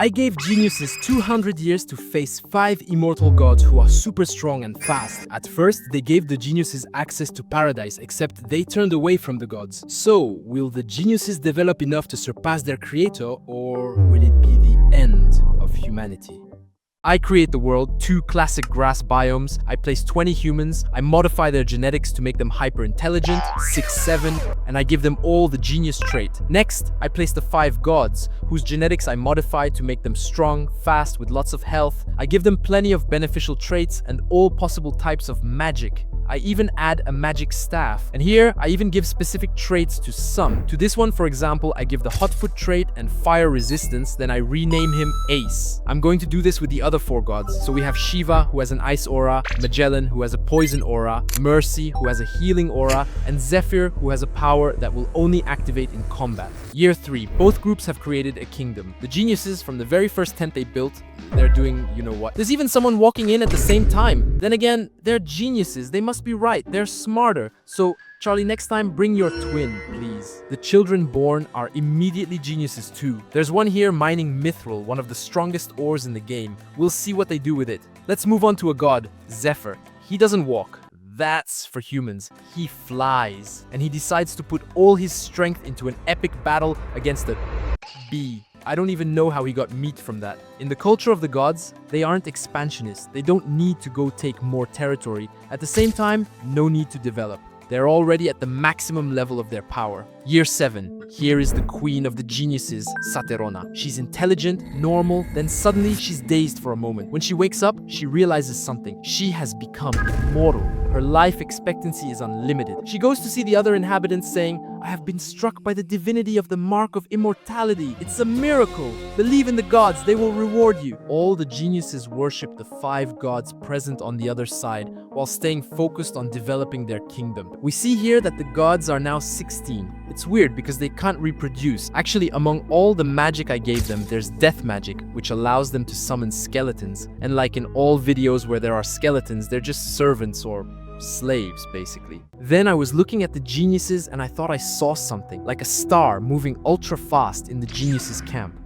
I gave geniuses 200 years to face 5 immortal gods who are super strong and fast. At first, they gave the geniuses access to paradise, except they turned away from the gods. So, will the geniuses develop enough to surpass their creator, or will it be the end of humanity? I create the world, 2 classic grass biomes, I place 20 humans, I modify their genetics to make them hyper-intelligent, 6, 7, and I give them all the genius trait. Next, I place the 5 gods, whose genetics I modify to make them strong, fast, with lots of health. I give them plenty of beneficial traits and all possible types of magic. I even add a magic staff. And here, I even give specific traits to some. To this one, for example, I give the hotfoot trait and fire resistance, then I rename him Ace. I'm going to do this with the other 4 gods. So we have Shiva, who has an ice aura, Magellan, who has a poison aura, Mercy, who has a healing aura, and Zephyr, who has a power that will only activate in combat. Year 3, both groups have created a kingdom. The geniuses, from the very first tent they built, they're doing you know what. There's even someone walking in at the same time. Then again, they're geniuses. They must be right. They're smarter. So, Charlie, next time, bring your twin, please. The children born are immediately geniuses too. There's one here mining mithril, one of the strongest ores in the game. We'll see what they do with it. Let's move on to a god, Zephyr. He doesn't walk. That's for humans. He flies. And he decides to put all his strength into an epic battle against a bee. I don't even know how he got meat from that. In the culture of the gods, they aren't expansionists. They don't need to go take more territory. At the same time, no need to develop. They're already at the maximum level of their power. Year 7. Here is the queen of the geniuses, Saterona. She's intelligent, normal, then suddenly she's dazed for a moment. When she wakes up, she realizes something. She has become immortal. Her life expectancy is unlimited. She goes to see the other inhabitants saying, "I have been struck by the divinity of the mark of immortality. It's a miracle. Believe in the gods, they will reward you." All the geniuses worship the 5 gods present on the other side while staying focused on developing their kingdom. We see here that the gods are now 16. It's weird because they can't reproduce. Actually, among all the magic I gave them, there's death magic, which allows them to summon skeletons. And like in all videos where there are skeletons, they're just servants or slaves, basically. Then I was looking at the geniuses and I thought I saw something, like a star moving ultra fast in the geniuses camp.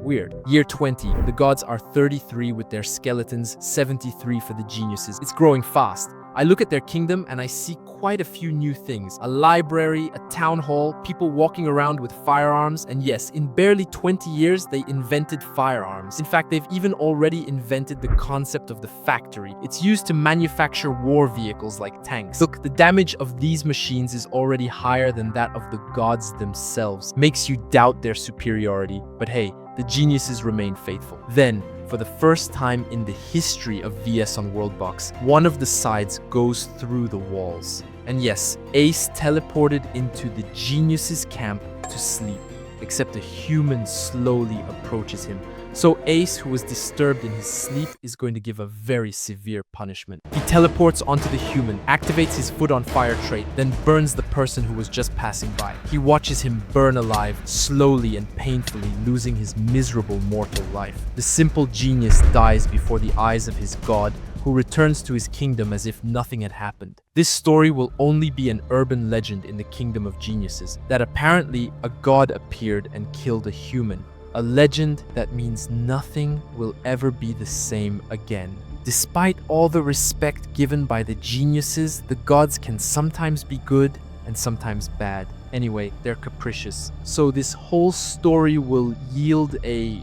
Weird. Year 20. The gods are 33 with their skeletons, 73 for the geniuses. It's growing fast. I look at their kingdom and I see quite a few new things. A library, a town hall, people walking around with firearms, and yes, in barely 20 years, they invented firearms. In fact, they've even already invented the concept of the factory. It's used to manufacture war vehicles like tanks. Look, the damage of these machines is already higher than that of the gods themselves. Makes you doubt their superiority. But hey, the geniuses remain faithful. Then, for the first time in the history of VS on Worldbox, one of the sides goes through the walls. And yes, Ace teleported into the geniuses' camp to sleep, except a human slowly approaches him. So Ace, who was disturbed in his sleep, is going to give a very severe punishment. He teleports onto the human, activates his foot on fire trait, then burns the person who was just passing by. He watches him burn alive, slowly and painfully, losing his miserable mortal life. The simple genius dies before the eyes of his god, who returns to his kingdom as if nothing had happened. This story will only be an urban legend in the kingdom of geniuses, that apparently a god appeared and killed a human. A legend that means nothing will ever be the same again. Despite all the respect given by the geniuses, the gods can sometimes be good and sometimes bad. Anyway, they're capricious. So this whole story will yield a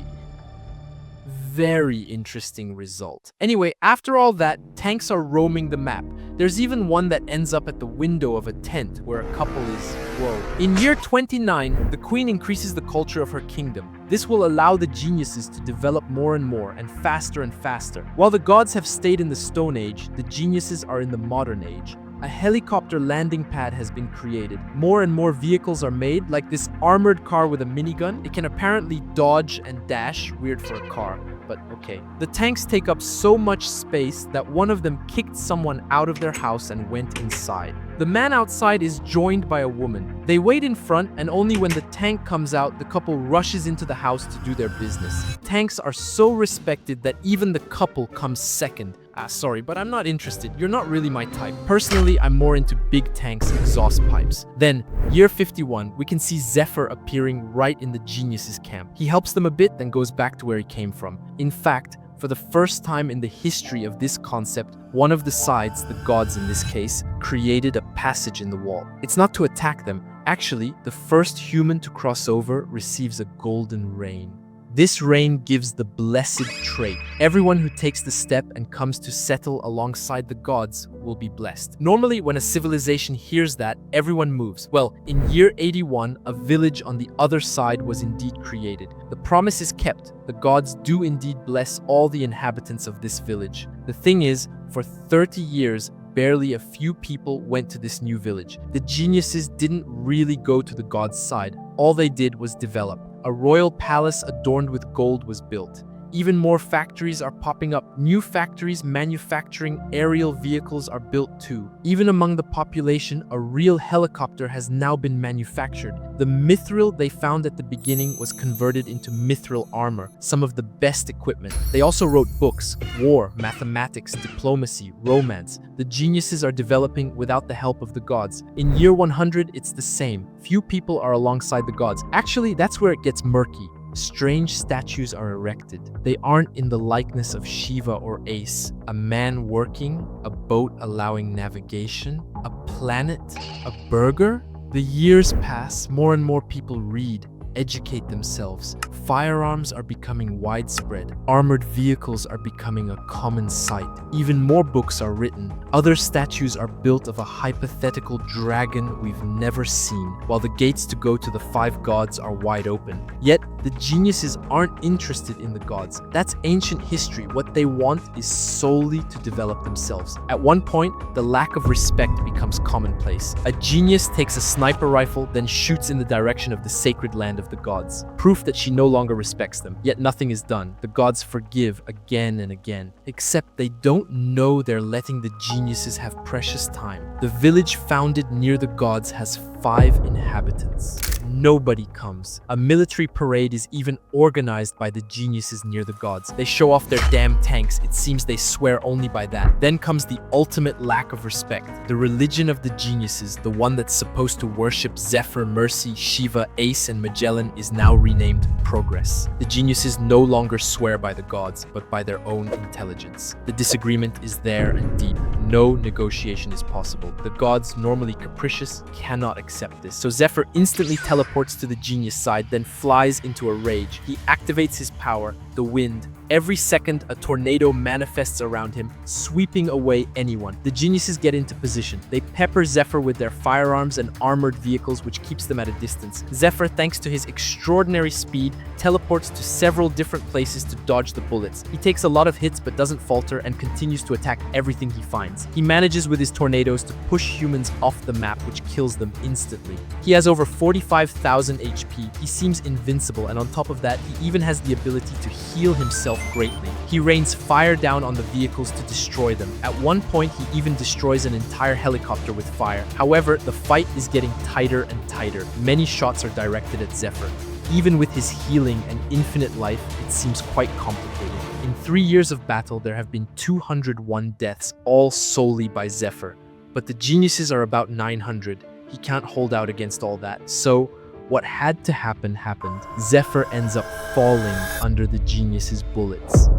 very interesting result. Anyway, after all that, tanks are roaming the map. There's even one that ends up at the window of a tent where a couple is, whoa. In year 29, the queen increases the culture of her kingdom. This will allow the geniuses to develop more and faster and faster. While the gods have stayed in the Stone Age, the geniuses are in the modern age. A helicopter landing pad has been created. More and more vehicles are made, like this armored car with a minigun. It can apparently dodge and dash, weird for a car, but okay. The tanks take up so much space that one of them kicked someone out of their house and went inside. The man outside is joined by a woman. They wait in front, and only when the tank comes out, the couple rushes into the house to do their business. Tanks are so respected that even the couple comes second. Sorry, but I'm not interested. You're not really my type. Personally, I'm more into big tanks, exhaust pipes. Then, year 51, we can see Zephyr appearing right in the geniuses camp. He helps them a bit, then goes back to where he came from. In fact, for the first time in the history of this concept, one of the sides, the gods in this case, created a passage in the wall. It's not to attack them. Actually, the first human to cross over receives a golden rain. This rain gives the blessed trait. Everyone who takes the step and comes to settle alongside the gods will be blessed. Normally, when a civilization hears that, everyone moves. Well, in year 81, a village on the other side was indeed created. The promise is kept. The gods do indeed bless all the inhabitants of this village. The thing is, for 30 years, barely a few people went to this new village. The geniuses didn't really go to the gods' side. All they did was develop. A royal palace adorned with gold was built. Even more factories are popping up. New factories manufacturing aerial vehicles are built too. Even among the population, a real helicopter has now been manufactured. The mithril they found at the beginning was converted into mithril armor, some of the best equipment. They also wrote books, war, mathematics, diplomacy, romance. The geniuses are developing without the help of the gods. In year 100, it's the same. Few people are alongside the gods. Actually, that's where it gets murky. Strange statues are erected. They aren't in the likeness of Shiva or Ace. A man working, a boat allowing navigation, a planet, a burger. The years pass, more and more people read, educate themselves. Firearms are becoming widespread. Armored vehicles are becoming a common sight. Even more books are written. Other statues are built of a hypothetical dragon we've never seen, while the gates to go to the 5 gods are wide open. Yet, the geniuses aren't interested in the gods. That's ancient history. What they want is solely to develop themselves. At one point, the lack of respect becomes commonplace. A genius takes a sniper rifle, then shoots in the direction of the sacred land of the gods. Proof that she no longer respects them. Yet nothing is done. The gods forgive again and again. Except they don't know they're letting the geniuses have precious time. The village founded near the gods has 5 inhabitants. Nobody comes. A military parade is even organized by the geniuses near the gods. They show off their damn tanks. It seems they swear only by that. Then comes the ultimate lack of respect. The religion of the geniuses, the one that's supposed to worship Zephyr, Mercy, Shiva, Ace, and Magellan, is now renamed Progress. The geniuses no longer swear by the gods, but by their own intelligence. The disagreement is there and deep. No negotiation is possible. The gods, normally capricious, cannot accept this. So Zephyr instantly teleports to the genius side, then flies into a rage. He activates his power, the wind. Every second, a tornado manifests around him, sweeping away anyone. The geniuses get into position. They pepper Zephyr with their firearms and armored vehicles, which keeps them at a distance. Zephyr, thanks to his extraordinary speed, teleports to several different places to dodge the bullets. He takes a lot of hits but doesn't falter and continues to attack everything he finds. He manages with his tornadoes to push humans off the map, which kills them instantly. He has over 45,000 HP. He seems invincible, and on top of that, he even has the ability to heal himself greatly. He rains fire down on the vehicles to destroy them. At one point, he even destroys an entire helicopter with fire. However, the fight is getting tighter and tighter. Many shots are directed at Zephyr. Even with his healing and infinite life, it seems quite complicated. In 3 years of battle, there have been 201 deaths, all solely by Zephyr. But the geniuses are about 900. He can't hold out against all that. So, what had to happen happened. Zephyr ends up falling under the geniuses' bullets.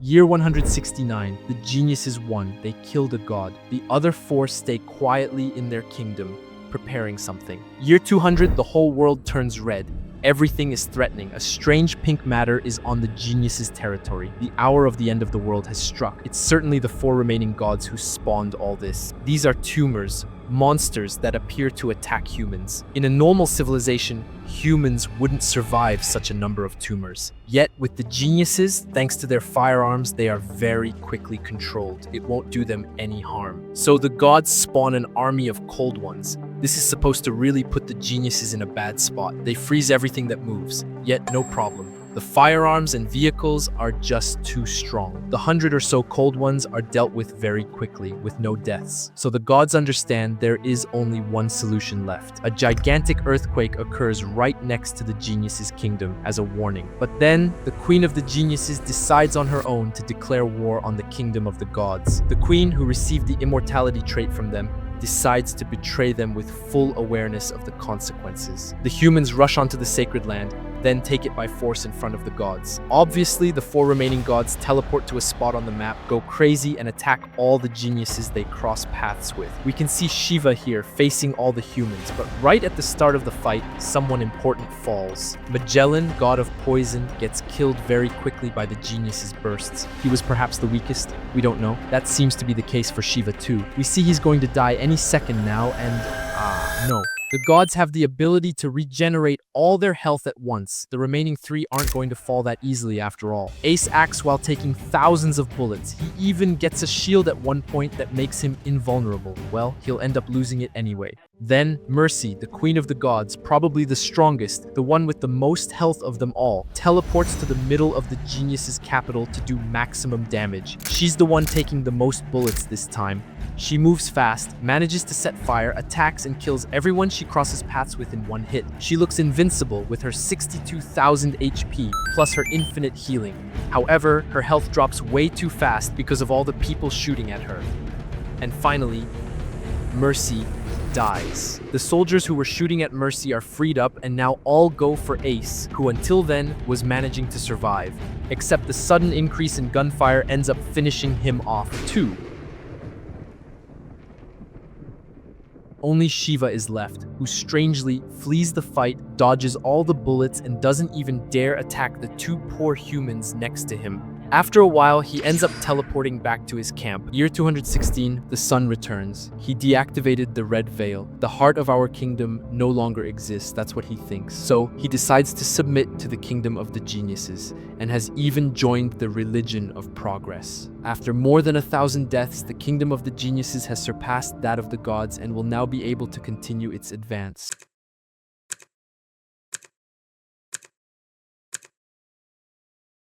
Year 169, the geniuses won. They killed a god. The other 4 stay quietly in their kingdom, preparing something. Year 200, the whole world turns red. Everything is threatening. A strange pink matter is on the geniuses' territory. The hour of the end of the world has struck. It's certainly the 4 remaining gods who spawned all this. These are tumors, monsters that appear to attack humans. In a normal civilization, humans wouldn't survive such a number of tumors. Yet, with the geniuses, thanks to their firearms, they are very quickly controlled. It won't do them any harm. So the gods spawn an army of cold ones. This is supposed to really put the geniuses in a bad spot. They freeze everything that moves. Yet, no problem. The firearms and vehicles are just too strong. The 100 or so cold ones are dealt with very quickly, with no deaths. So the gods understand there is only one solution left. A gigantic earthquake occurs right next to the genius's kingdom as a warning. But then, the Queen of the Geniuses decides on her own to declare war on the kingdom of the gods. The queen, who received the immortality trait from them, decides to betray them with full awareness of the consequences. The humans rush onto the sacred land, then take it by force in front of the gods. Obviously, the 4 remaining gods teleport to a spot on the map, go crazy, and attack all the geniuses they cross paths with. We can see Shiva here facing all the humans, but right at the start of the fight, someone important falls. Magellan, god of poison, gets killed very quickly by the genius's bursts. He was perhaps the weakest? We don't know. That seems to be the case for Shiva too. We see he's going to die any second now, and no. The gods have the ability to regenerate all their health at once. The remaining 3 aren't going to fall that easily after all. Ace acts while taking thousands of bullets. He even gets a shield at one point that makes him invulnerable. Well, he'll end up losing it anyway. Then, Mercy, the queen of the gods, probably the strongest, the one with the most health of them all, teleports to the middle of the genius's capital to do maximum damage. She's the one taking the most bullets this time. She moves fast, manages to set fire, attacks and kills everyone she crosses paths with in one hit. She looks invincible with her 62,000 HP, plus her infinite healing. However, her health drops way too fast because of all the people shooting at her. And finally, Mercy dies. The soldiers who were shooting at Mercy are freed up and now all go for Ace, who until then was managing to survive. Except the sudden increase in gunfire ends up finishing him off too. Only Shiva is left, who strangely flees the fight, dodges all the bullets, and doesn't even dare attack the 2 poor humans next to him. After a while, he ends up teleporting back to his camp. Year 216, the sun returns. He deactivated the red veil. The heart of our kingdom no longer exists, that's what he thinks. So he decides to submit to the kingdom of the geniuses, and has even joined the religion of progress. After more than 1,000 deaths, the kingdom of the geniuses has surpassed that of the gods and will now be able to continue its advance.